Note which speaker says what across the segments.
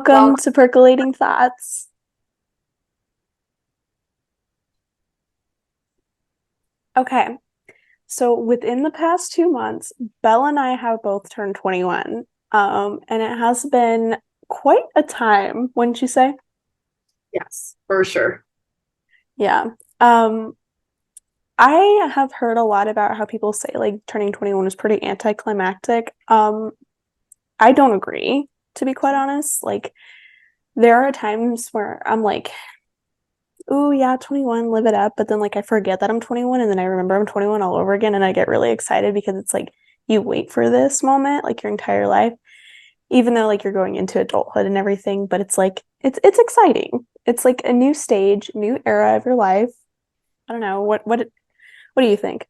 Speaker 1: Well,
Speaker 2: Welcome to Percolating Thoughts. Okay, so within the past 2 months, Belle and I have both turned 21. And it has been quite a time, wouldn't you say?
Speaker 1: yes, for sure.
Speaker 2: Yeah. Um, I have heard a lot about how people say like turning 21 is pretty anticlimactic. I don't agree, to be quite honest. Like there are times where I'm like, oh yeah, 21, live it up. But then like I forget that I'm 21 and then I remember I'm 21 all over again and I get really excited because it's like you wait for this moment like your entire life, even though like you're going into adulthood and everything, but it's like it's exciting. It's like a new stage, new era of your life. I don't know. What do you think?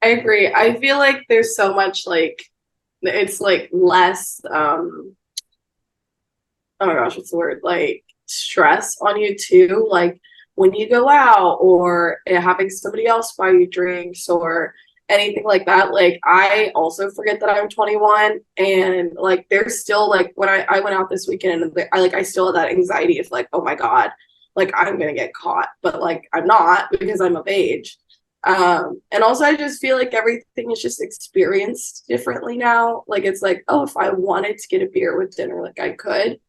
Speaker 1: I agree. I feel like there's so much like it's like less oh my gosh, what's the word? Like stress on you too. Like when you go out or having somebody else buy you drinks or anything like that. Like I also forget that I'm 21 and like there's still like when I went out this weekend and I still had that anxiety of like, oh my God, like I'm gonna get caught. But like I'm not because I'm of age. And also I just feel like everything is just experienced differently now. Like it's like, oh, if I wanted to get a beer with dinner, like I could,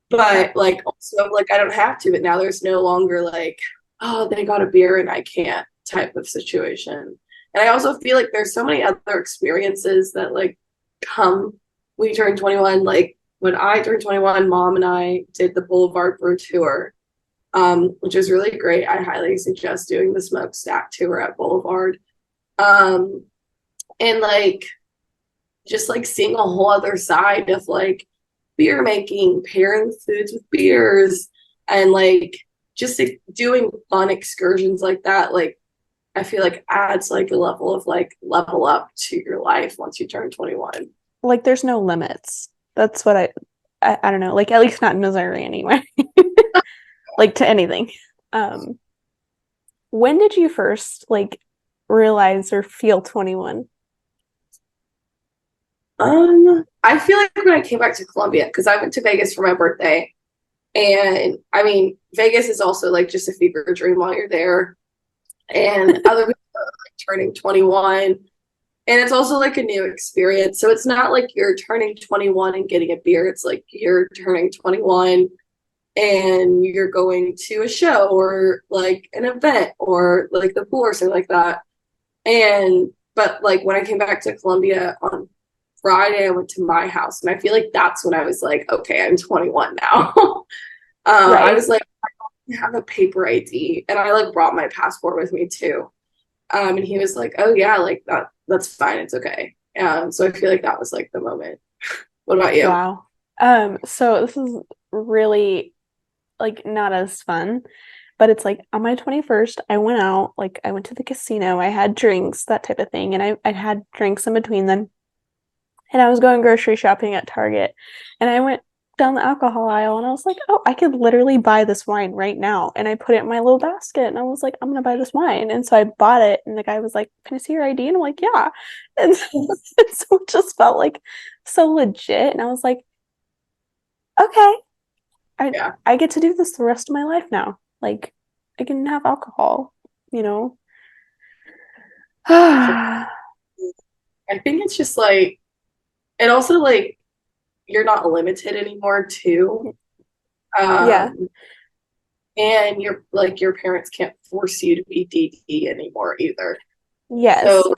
Speaker 1: but like also like I don't have to, but now there's no longer like, oh, they got a beer and I can't type of situation. And I also feel like there's so many other experiences that like come when you turn 21. Like when I turned 21, mom and I did the Boulevard Brew tour, which is really great. I highly suggest doing the smokestack tour at Boulevard. Um, and like just like seeing a whole other side of like beer making, pairing foods with beers, and like just like, doing fun excursions like that. Like I feel like adds like a level of like level up to your life once you turn 21.
Speaker 2: Like there's no limits. That's what I don't know. Like at least not in Missouri anyway. Like to anything. Um, when did you first like realize or feel 21?
Speaker 1: I feel like when I came back to Columbia, because I went to Vegas for my birthday, and I mean Vegas is also like just a fever dream while you're there. And other people are like turning 21, and it's also like a new experience. So it's not like you're turning 21 and getting a beer. It's like you're turning 21 and you're going to a show or like an event or like the pool or something like that. And but like when I came back to Columbia on Friday, I went to my house and I feel like that's when I was like, okay, I'm 21 now. I
Speaker 2: Right.
Speaker 1: was like, I have a paper ID and I like brought my passport with me too. And he was like, oh yeah, like that's fine, it's okay. So I feel like that was like the moment. What about you?
Speaker 2: Wow. So this is really like not as fun, but it's like on my 21st, I went out, like I went to the casino, I had drinks, that type of thing, and I had drinks in between them. And I was going grocery shopping at Target, and I went down the alcohol aisle and I was like, oh, I could literally buy this wine right now. And I put it in my little basket and I was like, I'm gonna buy this wine. And so I bought it, and the guy was like, can I see your ID? And I'm like, yeah. And so, it just felt like so legit. And I was like, okay, I
Speaker 1: Yeah.
Speaker 2: I get to do this the rest of my life now. Like I can have alcohol, you know. Yeah.
Speaker 1: I think it's just like, and also like you're not limited anymore too. Um, and you're like your parents can't force you to be DD anymore either.
Speaker 2: Yes.
Speaker 1: So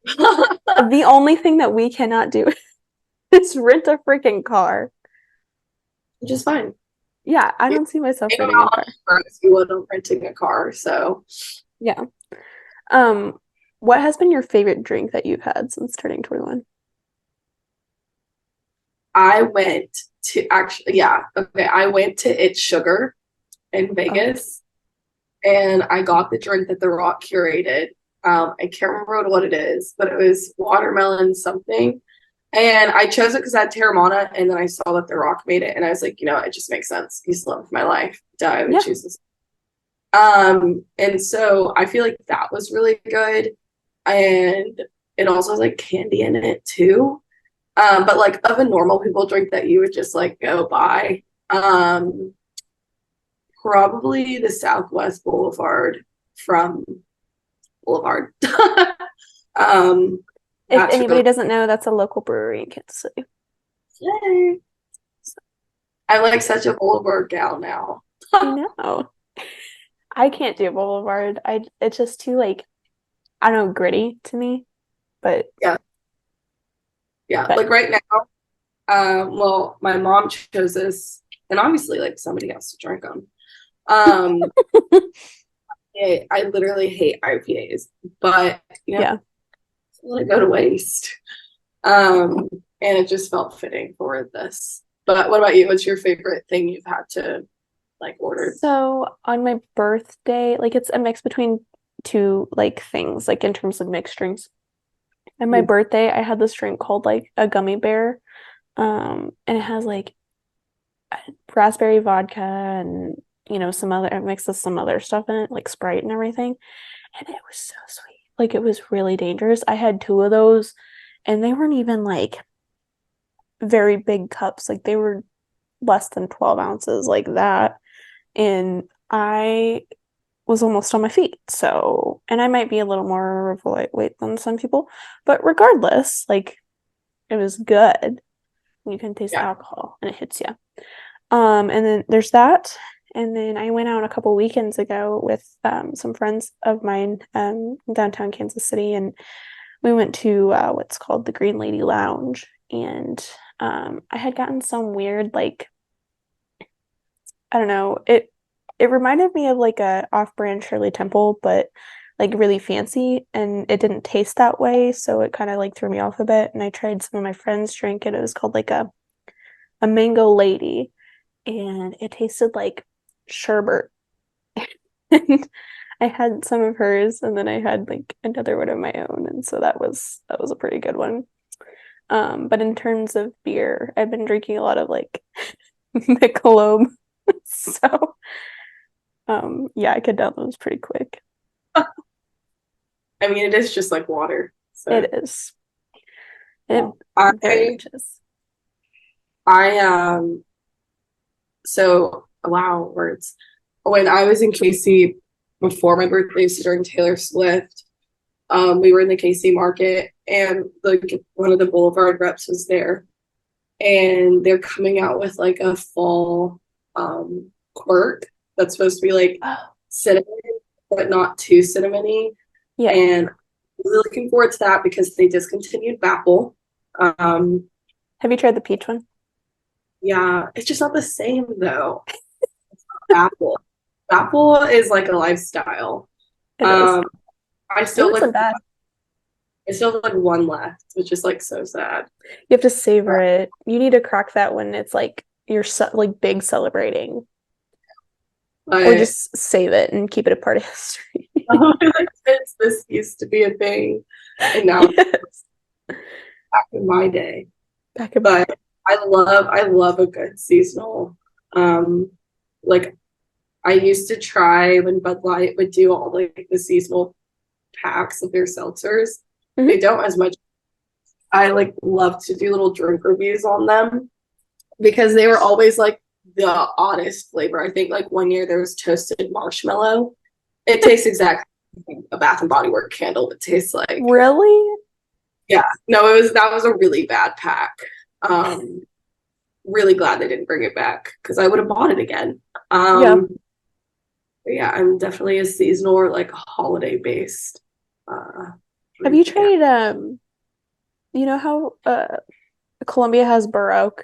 Speaker 2: The only thing that we cannot do is rent a freaking car.
Speaker 1: which is fine.
Speaker 2: Yeah, I
Speaker 1: You're
Speaker 2: don't see myself
Speaker 1: same
Speaker 2: renting a
Speaker 1: amount on
Speaker 2: car.
Speaker 1: insurance as you would on renting a car. So
Speaker 2: Yeah. Um, what has been your favorite drink that you've had since turning 21?
Speaker 1: I went to actually, yeah, okay. I went to It's Sugar in
Speaker 2: Oh,
Speaker 1: Vegas and I got the drink that The Rock curated. I can't remember what it is, but it was watermelon something. And I chose it because I had Terramana, and then I saw that The Rock made it, and I was like, it just makes sense. He's the love of my life. Duh, I would
Speaker 2: yeah.
Speaker 1: choose this. And so I feel like that was really good. And it also has like candy in it too. But like of a normal people drink that you would just like go buy, probably the Southwest Boulevard from Boulevard. um,
Speaker 2: If
Speaker 1: that's
Speaker 2: anybody
Speaker 1: really
Speaker 2: doesn't know, that's a local brewery in Kansas City.
Speaker 1: yay. I'm like such a Boulevard gal now.
Speaker 2: I know. I can't do Boulevard. It's just too like I don't know, gritty to me. But
Speaker 1: Yeah, yeah.
Speaker 2: but
Speaker 1: Like right now, well, my mom chose this, and obviously, like somebody has to drink them. Um, I literally hate IPAs, but you know,
Speaker 2: yeah.
Speaker 1: let it go to waste. Um, and it just felt fitting for this. But what about you? What's your favorite thing you've had to like order?
Speaker 2: So on my birthday, like it's a mix between two like things, like in terms of mixed drinks. On my birthday, I had this drink called like a gummy bear. And it has like raspberry vodka and some other it mixes some other stuff in it, like Sprite and everything. And it was so sweet. Like it was really dangerous. I had two of those and they weren't even like very big cups. Like they were less than 12 ounces, like that. And I was almost on my feet. So, and I might be a little more of a lightweight than some people, but regardless, like it was good. You can taste the
Speaker 1: Yeah.
Speaker 2: alcohol and it hits you. And then there's that. And then I went out a couple weekends ago with some friends of mine in downtown Kansas City, and we went to what's called the Green Lady Lounge. And I had gotten some weird, like, I don't know, it reminded me of like a off-brand Shirley Temple, but like really fancy, and it didn't taste that way, so it kind of like threw me off a bit. And I tried some of my friends' drink, and it was called like a mango lady, and it tasted like sherbet. And I had some of hers, and then I had like another one of my own, and so that was a pretty good one. But in terms of beer, I've been drinking a lot of like Michelob, so yeah, I could down those pretty quick.
Speaker 1: I mean, it is just like water. So
Speaker 2: It is. It
Speaker 1: yeah.
Speaker 2: very much is.
Speaker 1: I so wow, words. When I was in KC before my birthday, so during Taylor Swift, we were in the KC market and like one of the Boulevard reps was there. And they're coming out with like a fall quirk that's supposed to be like cinnamon, but not too cinnamony.
Speaker 2: Yeah.
Speaker 1: And I'm really looking forward to that because they discontinued Apple. Um,
Speaker 2: Have you tried the peach one?
Speaker 1: yeah, it's just not the same though. Apple. Apple is like a lifestyle.
Speaker 2: It is.
Speaker 1: Um, I
Speaker 2: It
Speaker 1: still like
Speaker 2: wasn't bad.
Speaker 1: I still have like one left, which is like so sad.
Speaker 2: You have to savor it. You need to crack that when it's like you're like big celebrating, or
Speaker 1: But
Speaker 2: just save it and keep it a part of history.
Speaker 1: like this used to be a thing, and now
Speaker 2: Yes.
Speaker 1: back in my day.
Speaker 2: Back in
Speaker 1: But I love a good seasonal. Um, like I used to try when Bud Light would do all like the seasonal packs of their seltzers. They
Speaker 2: Mhm.
Speaker 1: don't as much. I like love to do little drink reviews on them because they were always like the oddest flavor. I think like one year there was toasted marshmallow. It tastes exactly like a Bath and Body Works candle. It tastes like
Speaker 2: Really?
Speaker 1: yeah. No, it was that was a really bad pack. Um, really glad they didn't bring it back because I would have bought it again.
Speaker 2: Yeah.
Speaker 1: But yeah, I'm definitely a seasonal or like holiday based
Speaker 2: Have you
Speaker 1: drink. Yeah,
Speaker 2: tried you know how Columbia has Burr Oak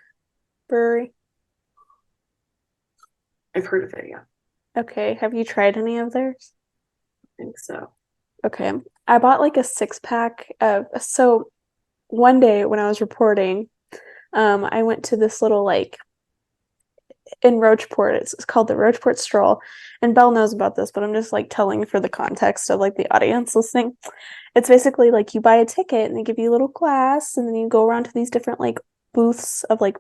Speaker 2: Brewery?
Speaker 1: I've heard of it. Yeah,
Speaker 2: Okay. Have you tried any of theirs?
Speaker 1: I think so.
Speaker 2: Okay. I bought like a six pack of so one day when I was reporting, I went to this little like in Rocheport. It's called the Rocheport Stroll. And Belle knows about this, but I'm just like telling for the context of like the audience listening. It's basically like you buy a ticket and they give you a little glass, and then you go around to these different like booths of like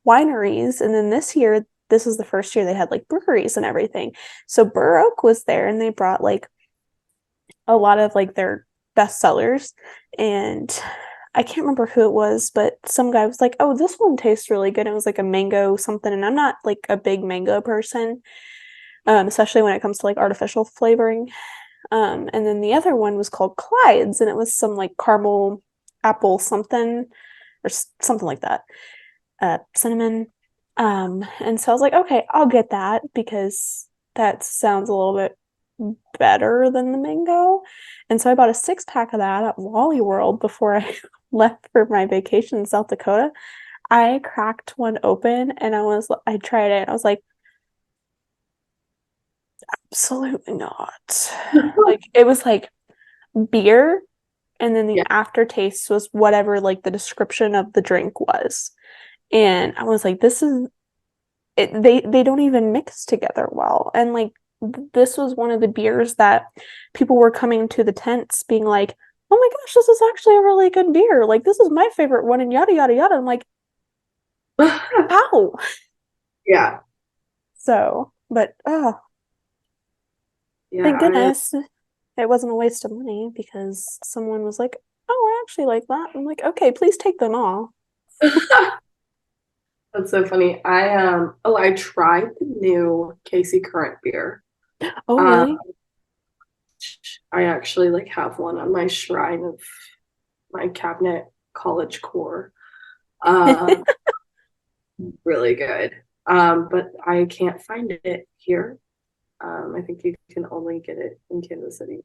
Speaker 2: wineries. And then this year, this is the first year they had like breweries and everything. So Burr Oak was there, and they brought like a lot of like their best sellers. And I can't remember who it was, but some guy was like, "Oh, this one tastes really good." It was like a mango something, and I'm not like a big mango person, especially when it comes to like artificial flavoring. And then the other one was called Clyde's, and it was some like caramel apple something or something like that, cinnamon. And so I was like, okay, I'll get that because that sounds a little bit better than the mango. And so I bought a 6-pack of that at Wally World before I left for my vacation in South Dakota. I cracked one open and I tried it. I was like, absolutely not. Like it was like beer, and then the
Speaker 1: Yeah.
Speaker 2: aftertaste was whatever like the description of the drink was. And I was like, this is it, they don't even mix together well. And like this was one of the beers that people were coming to the tents being like, "Oh my gosh, this is actually a really good beer. Like this is my favorite one," and yada yada yada. I'm like, "How?"
Speaker 1: Yeah.
Speaker 2: So, but
Speaker 1: Yeah.
Speaker 2: thank goodness it wasn't a waste of money because someone was like, "Oh, I actually like that." I'm like, "Okay, please take them all."
Speaker 1: That's so funny. I tried the new Casey Current beer.
Speaker 2: Oh,
Speaker 1: Um
Speaker 2: really?
Speaker 1: I actually like have one on my shrine of my cabinet college core. Um really good. But I can't find it here. I think you can only get it in Kansas City.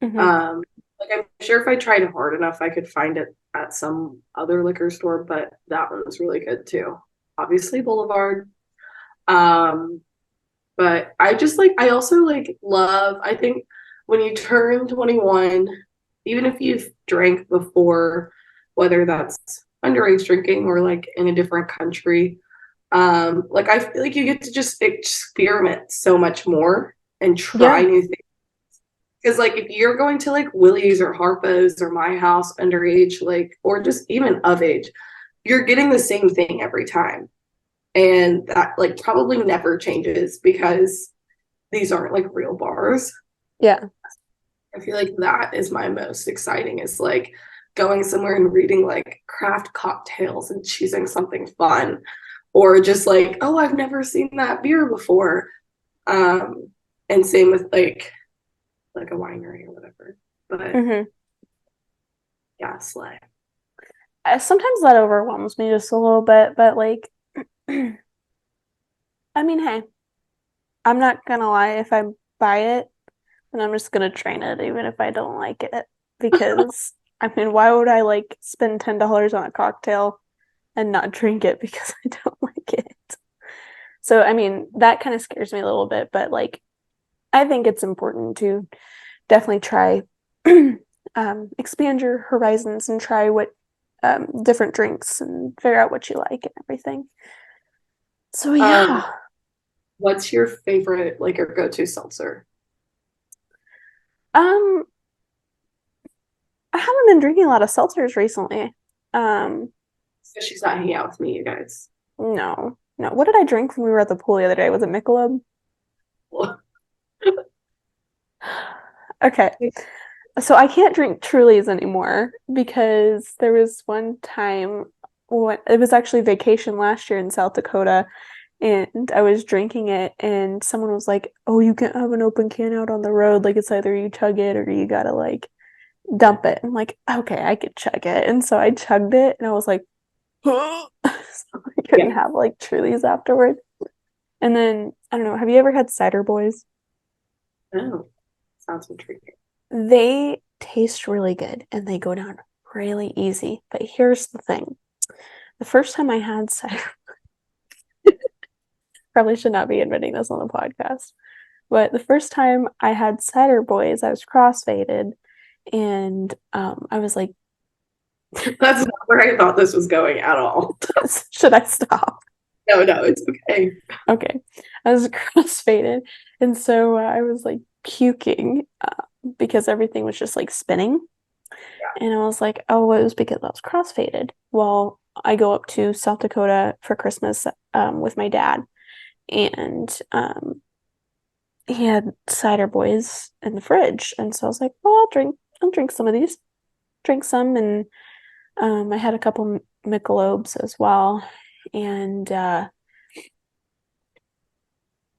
Speaker 2: Hmm.
Speaker 1: Um like I'm sure if I tried hard enough I could find it at some other liquor store, but that one's really good too. Obviously Boulevard. Um But I just like, I also like love, I think when you turn 21, even if you've drank before, whether that's underage drinking or like in a different country, like I feel like you get to just experiment so much more and try
Speaker 2: Yeah.
Speaker 1: new things. Because like if you're going to like Willie's or Harpo's or My House underage, like, or just even of age, you're getting the same thing every time. And that like probably never changes because these aren't like real bars.
Speaker 2: Yeah.
Speaker 1: I feel like that is my most exciting is like going somewhere and reading like craft cocktails and choosing something fun or just like, oh, I've never seen that beer before. And same with like a winery or whatever. But
Speaker 2: Hmm.
Speaker 1: yeah, slay.
Speaker 2: Sometimes that overwhelms me just a little bit, but like, I mean, hey, I'm not gonna lie. If I buy it, then I'm just gonna train it, even if I don't like it. Because, I mean, why would I like spend $10 on a cocktail and not drink it because I don't like it? So, I mean, that kind of scares me a little bit, but like, I think it's important to definitely try, expand your horizons and try what different drinks and figure out what you like and everything. So,
Speaker 1: Um,
Speaker 2: yeah.
Speaker 1: what's your favorite like your go-to seltzer?
Speaker 2: Um, I haven't been drinking a lot of seltzers recently. Um,
Speaker 1: So she's not hanging out with me, you guys.
Speaker 2: no, no. What did I drink when we were at the pool the other day? Was it Michelob? Okay, so I can't drink Trulies anymore because there was one time when it was actually vacation last year in South Dakota, and I was drinking it, and someone was like, "Oh, you can't have an open can out on the road. Like it's either you chug it or you gotta like dump it." I'm like, "Okay, I could chug it," and so I chugged it, and I was like, so I couldn't
Speaker 1: Yeah.
Speaker 2: have like Trulies afterward. And then I don't know, have you ever had cider boys?
Speaker 1: Oh, sounds intriguing.
Speaker 2: They taste really good and they go down really easy. But here's the thing. The first time I had cider, probably should not be admitting this on the podcast, but the first time I had cider boys, I was crossfaded and I was like,
Speaker 1: That's not where I thought this was going at all.
Speaker 2: should I stop?
Speaker 1: No, no, it's okay.
Speaker 2: Okay. I was crossfaded. And so I was like puking because everything was just like spinning. And I was like, oh, it was because I was crossfaded. Well, I go up to South Dakota for Christmas with my dad, and he had cider boys in the fridge. And so I was like, oh, I'll drink some of these, drink some. And I had a couple Michelobes as well, and I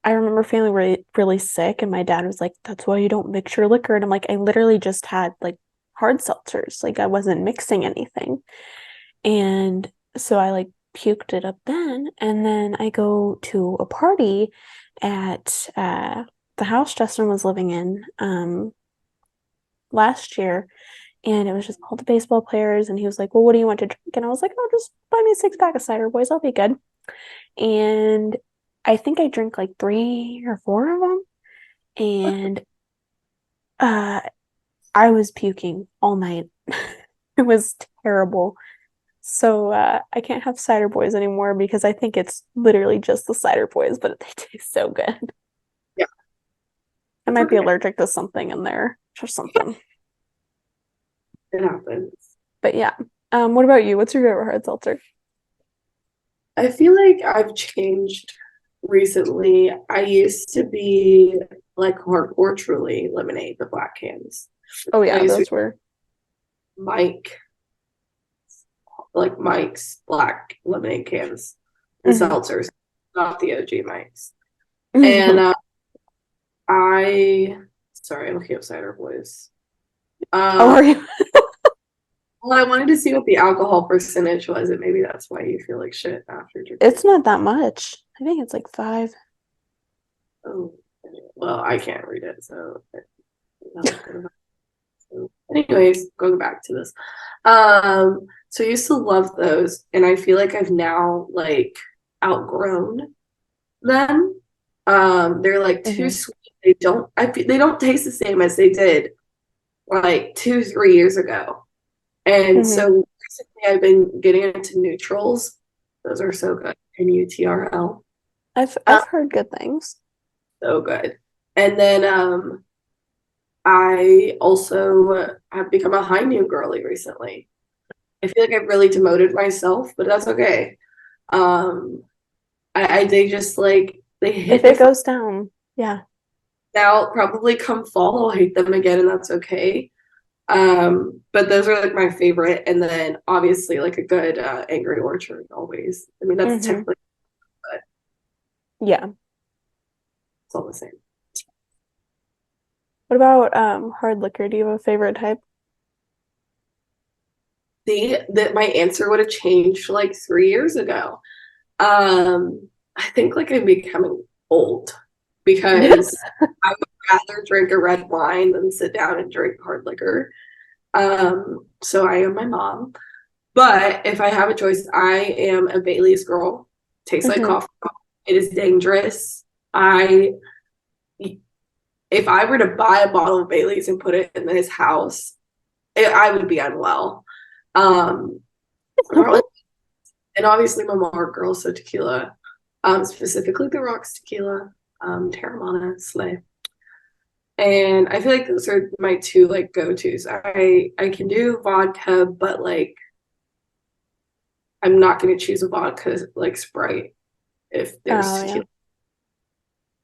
Speaker 2: remember feeling really, really sick, and my dad was like, "That's why you don't mix your liquor." And I'm like, "I literally just had like hard seltzers, like I wasn't mixing anything." And so I like puked it up then, and then I go to a party at the house Justin was living in last year, and it was just all the baseball players, and he was like, "Well, what do you want to drink?" And I was like, "Oh, just buy me a 6 pack of cider, boys. I'll be good." And I think I drank like 3 or 4 of them, and uh, I was puking all night. It was terrible. So I can't have cider boys anymore because I think it's literally just the cider boys, but they taste so good.
Speaker 1: Yeah,
Speaker 2: I
Speaker 1: it's
Speaker 2: might be
Speaker 1: okay.
Speaker 2: allergic to something in there or something.
Speaker 1: It happens.
Speaker 2: But yeah. What about you? What's your favorite hard seltzer?
Speaker 1: I feel like I've changed recently. I used to be like hardcore truly lemonade, the black cans.
Speaker 2: Oh
Speaker 1: And I
Speaker 2: yeah,
Speaker 1: used to be
Speaker 2: those were.
Speaker 1: Mike, like Mike's black lemonade cans, the
Speaker 2: Mhm.
Speaker 1: seltzers, not the OG Mike's. And I, sorry, I'm looking up Cider Boys.
Speaker 2: Oh,
Speaker 1: Uh,
Speaker 2: are you?
Speaker 1: well, I wanted to see what the alcohol percentage was, and maybe that's why you feel like shit after
Speaker 2: It's
Speaker 1: drinking
Speaker 2: not
Speaker 1: them.
Speaker 2: that much. I think it's like 5.
Speaker 1: Oh, well, I can't read it, so I'm not good about it. So, anyways, going back to this. So I used to love those, and I feel like I've now like outgrown them. They're like too
Speaker 2: Hmm.
Speaker 1: sweet. They don't taste the same as they did like 2, 3 years ago. And
Speaker 2: Hmm.
Speaker 1: so recently I've been getting into neutrals. Those are so good. NUTRL.
Speaker 2: I've heard good things.
Speaker 1: So good. And then I also have become a high noon girly recently. I feel like I've really demoted myself, but that's okay. Um they just like they
Speaker 2: If
Speaker 1: hit
Speaker 2: it
Speaker 1: different
Speaker 2: goes down, yeah.
Speaker 1: now. Probably come fall, I'll hate them again, and that's okay. But those are like my favorite, and then obviously like a good Angry Orchard always. I mean that's
Speaker 2: Hmm.
Speaker 1: technically, but
Speaker 2: Yeah.
Speaker 1: it's all the same.
Speaker 2: What about hard liquor? Do you have a favorite type?
Speaker 1: See that my answer would have changed like 3 years ago. I think like I'm becoming old because I would rather drink a red wine than sit down and drink hard liquor. So I am my mom. But if I have a choice, I am a Bailey's girl. Tastes like
Speaker 2: Hmm.
Speaker 1: coffee. It is dangerous. I if I were to buy a bottle of Bailey's and put it in his house, I would be unwell. Um, and obviously I'm a more girl, so tequila, specifically the rocks tequila, Terramana, Slay. And I feel like those are my two like go-tos. I can do vodka, but like I'm not gonna choose a vodka like Sprite if there's
Speaker 2: Oh yeah.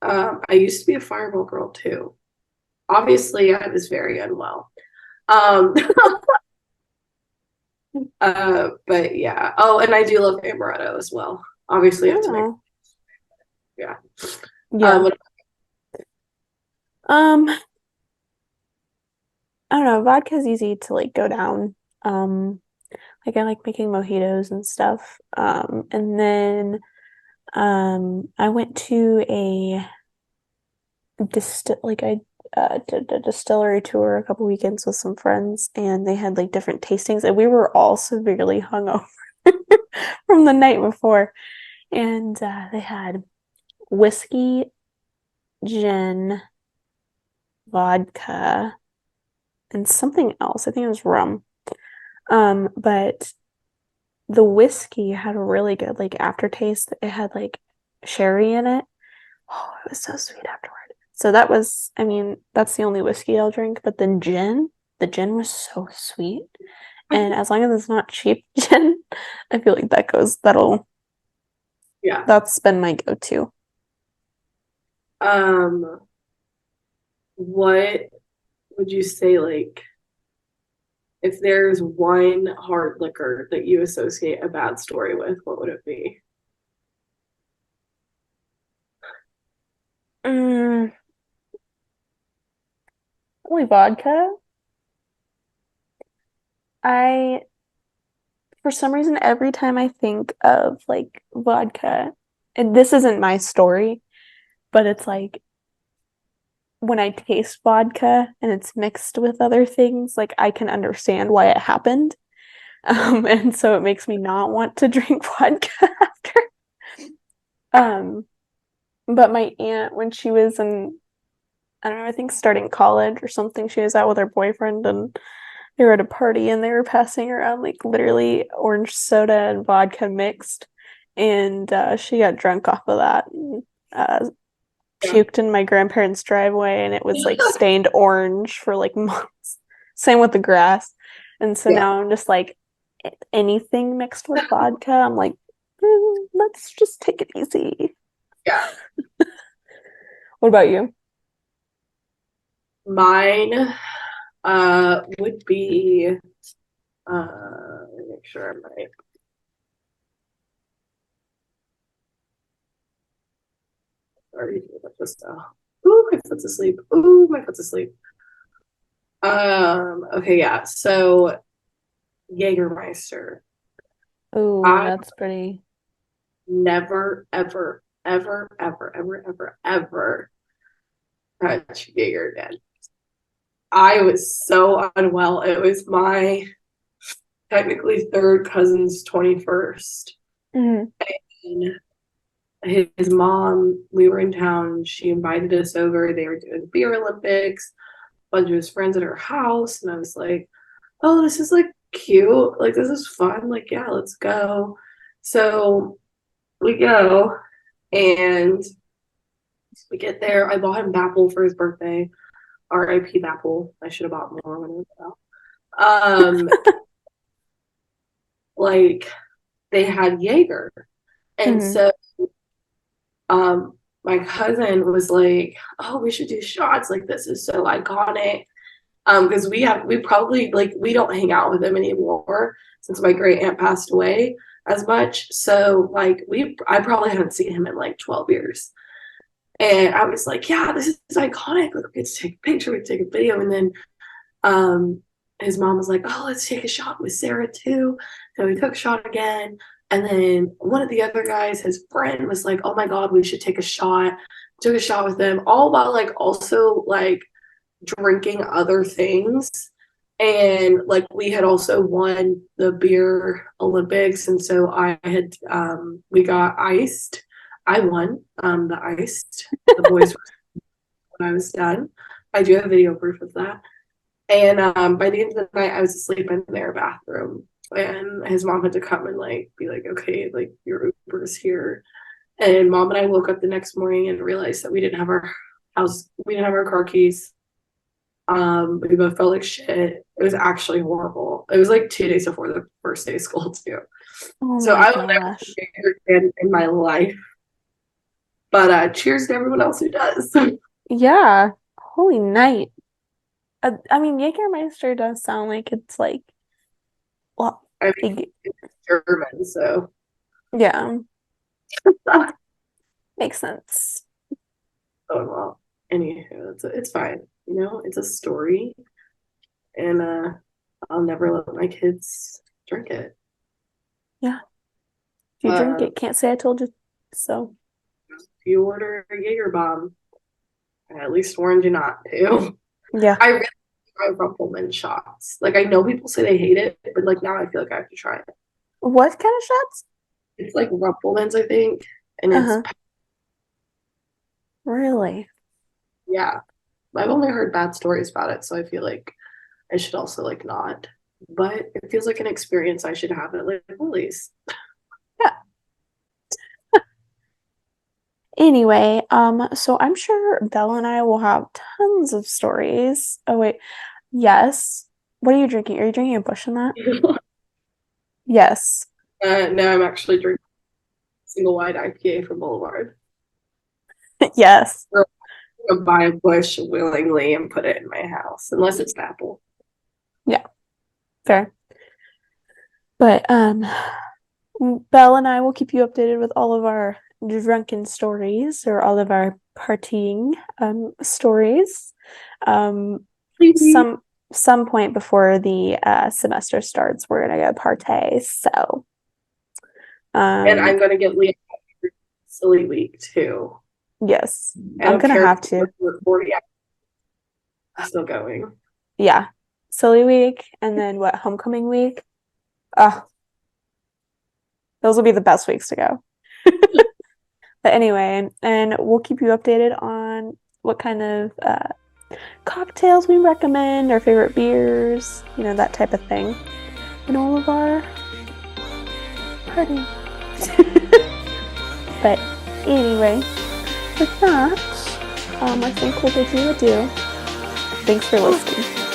Speaker 1: tequila. I used to be a Fireball girl too. Obviously, I was very unwell. Um, but yeah. Oh, and I do love amaretto as well. Obviously, I have to make
Speaker 2: Oh.
Speaker 1: yeah.
Speaker 2: Yeah.
Speaker 1: What
Speaker 2: Um, I don't know. Vodka's easy to like go down. Um, like I like making mojitos and stuff. And then I went to a I did a distillery tour a couple weekends with some friends, and they had like different tastings, and we were all severely hungover from the night before. And they had whiskey, gin, vodka, and something else. I think it was rum. But the whiskey had a really good like aftertaste. It had like sherry in it. Oh, it was so sweet afterward. So that was, I mean, that's the only whiskey I'll drink. But then gin, the gin was so sweet. And as long as it's not cheap gin, I feel like
Speaker 1: yeah.
Speaker 2: that's been my go-to.
Speaker 1: What would you say like? if there's one hard liquor that you associate a bad story with, what would it be?
Speaker 2: Mm, Only vodka. I, for some reason, every time I think of like vodka, and this isn't my story, but it's like when I taste vodka and it's mixed with other things, like I can understand why it happened. And so it makes me not want to drink vodka after. Um, but my aunt, when she was in, I don't know, I think starting college or something, she was out with her boyfriend and they were at a party and they were passing around like literally orange soda and vodka mixed. And she got drunk off of that and
Speaker 1: Yeah.
Speaker 2: puked in my grandparents' driveway and it was like stained orange for like months. Same with the grass. And so
Speaker 1: Yeah.
Speaker 2: now I'm just like, anything mixed with vodka, I'm like, let's just take it easy.
Speaker 1: Yeah.
Speaker 2: What about you?
Speaker 1: Mine would be let me make sure I'm right. Sorry, my foot's Ooh, my foot's asleep. Ooh, my foot's asleep. Okay, yeah. So Jägermeister.
Speaker 2: Oh,
Speaker 1: I
Speaker 2: that's pretty.
Speaker 1: never, ever, ever, ever, ever, ever, ever touch Jaeger again. I was so unwell. It was my technically third cousin's 21st.
Speaker 2: Mhm.
Speaker 1: And his mom, we were in town. She invited us over. They were doing beer Olympics, a bunch of his friends at her house. And I was like, oh, this is like cute. Like, this is fun. Like, yeah, let's go. So we go and we get there. I bought him Bapple for his birthday. R.I.P. Bapple. I should have bought more when it was out. Like they had Jaeger. And
Speaker 2: Mhm.
Speaker 1: so um my cousin was like, oh, we should do shots. Like this is so iconic. Because we probably like we don't hang out with him anymore since my great aunt passed away as much. So like I probably haven't seen him in like 12 years. And I was like, yeah, this is iconic. Like, we get to take a picture, we take a video, and then um, his mom was like, oh, let's take a shot with Sarah too. So we took a shot again. And then one of the other guys, his friend, was like, oh my God, we should take a shot. Took a shot with them, all while like also like drinking other things. And like we had also won the beer Olympics. And so I had, we got iced. I won the iced. The boys when I was done. I do have video proof of that. And by the end of the night, I was asleep in their bathroom, and his mom had to come and like be like, "Okay, like your Uber's here." And mom and I woke up the next morning and realized that we didn't have our we didn't have our car keys. We both felt like shit. It was actually horrible. It was like 2 days before the first day of school too.
Speaker 2: Oh
Speaker 1: So
Speaker 2: my
Speaker 1: I will never
Speaker 2: gosh.
Speaker 1: forget in my life. But cheers to everyone else who does.
Speaker 2: Yeah. Holy night. I mean, Jägermeister does sound like it's like, well,
Speaker 1: I mean,
Speaker 2: like,
Speaker 1: it's German, so
Speaker 2: yeah, makes sense.
Speaker 1: oh well. Anywho, it's fine. You know, it's a story, and I'll never let my kids drink it.
Speaker 2: Yeah. If you drink
Speaker 1: Uh,
Speaker 2: it, can't say I told you so.
Speaker 1: if you order a Jaeger bomb, I at least warned you not to.
Speaker 2: Yeah.
Speaker 1: I really try Rumpleman shots. Like I know people say they hate it, but like now I feel like I have to try it.
Speaker 2: What kind of shots?
Speaker 1: It's like Rumpleman's, I think, and it's
Speaker 2: Uh-huh. Really?
Speaker 1: yeah. I've only heard bad stories about it, so I feel like I should also like not. But it feels like an experience I should have at like Willie's.
Speaker 2: Yeah. Anyway, so I'm sure Belle and I will have tons of stories. Oh wait, yes. What are you drinking? Are you drinking a Bush in that? Yes.
Speaker 1: Now I'm actually drinking single wide IPA from Boulevard.
Speaker 2: Yes.
Speaker 1: Or I'll buy a bush willingly and put it in my house, unless it's an apple.
Speaker 2: Yeah. Fair. But Belle and I will keep you updated with all of our drunken stories or all of our partying stories. Some point before the semester starts, we're gonna go partay. So
Speaker 1: and I'm gonna get Leah silly week too.
Speaker 2: Yes,
Speaker 1: I
Speaker 2: I'm
Speaker 1: don't
Speaker 2: gonna
Speaker 1: care
Speaker 2: have
Speaker 1: if
Speaker 2: to.
Speaker 1: we're 40 hours, I'm still going.
Speaker 2: Yeah, silly week, and then what? Homecoming week. Oh, those will be the best weeks to go. But anyway, and we'll keep you updated on what kind of cocktails we recommend, our favorite beers, that type of thing, in all of our party. But anyway, with that, I think we'll bid you adieu. Thanks for listening.